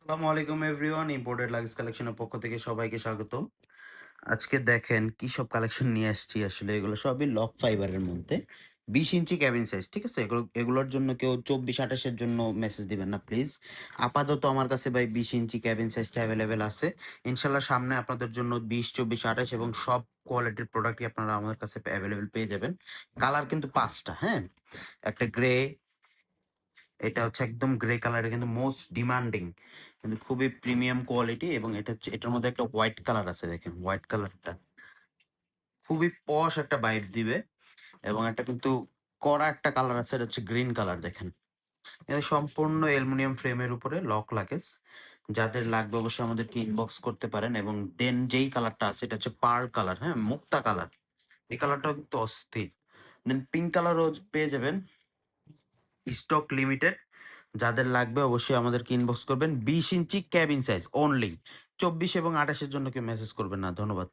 আসসালামু আলাইকুম everyone, imported luggage কালেকশনের পক্ষ থেকে সবাইকে স্বাগতম। আজকে দেখেন কি সব কালেকশন নিয়ে আসছি। আসলে এগুলো সবই লক ফাইবারের মধ্যে 20 ইঞ্চি ক্যাবিন সাইজ। ঠিক আছে? এগুলোর জন্য কেউ 24-28 এর জন্য মেসেজ দিবেন না প্লিজ। আপাতত আমার কাছে ভাই 20 ইঞ্চি ক্যাবিন সাইজটা এভেলেবেল আছে। ইনশাআল্লাহ সামনে আপনাদের জন্য 20, 24, 28 এবং সব কোয়ালিটির প্রোডাক্টই আপনারা আমার কাছে এভেলেবেল পেয়ে যাবেন। কালার কিন্তু ৫ টা, হ্যাঁ? একটা গ্রে, এটা হচ্ছে একদম গ্রে কালার, এটা কিন্তু মোস্ট ডিমান্ডিং। কিন্তু খুবই প্রিমিয়াম কোয়ালিটি এবং এটা হচ্ছে এটার মধ্যে একটা হোয়াইট কালার আছে, দেখেন হোয়াইট কালারটা। খুবই পশ একটা ভাইব দিবে এবং একটা কিন্তু কড়া একটা কালার আছে, এটা হচ্ছে গ্রিন কালার দেখেন। এটা সম্পূর্ণ অ্যালুমিনিয়াম ফ্রেমের উপরে লক লাগেজ। যাদের লাগবে অবশ্যই আমাদেরকে ইনবক্স করতে পারেন এবং দেন যেই কালারটা আছে এটা হচ্ছে পার্ল কালার, হ্যাঁ? মুক্তা কালার। এই কালারটাও কিন্তু অস্থির। দেন পিঙ্ক কালারও পেয়ে যাবেন। Stock limited. যাদের লাগবে অবশ্যই আমাদেরকে ইনবক্স করবেন। 20 ইঞ্চি ক্যাবিন সাইজ অনলি। 24 এবং 28 এর জন্য কেউ মেসেজ করবেন না। ধন্যবাদ।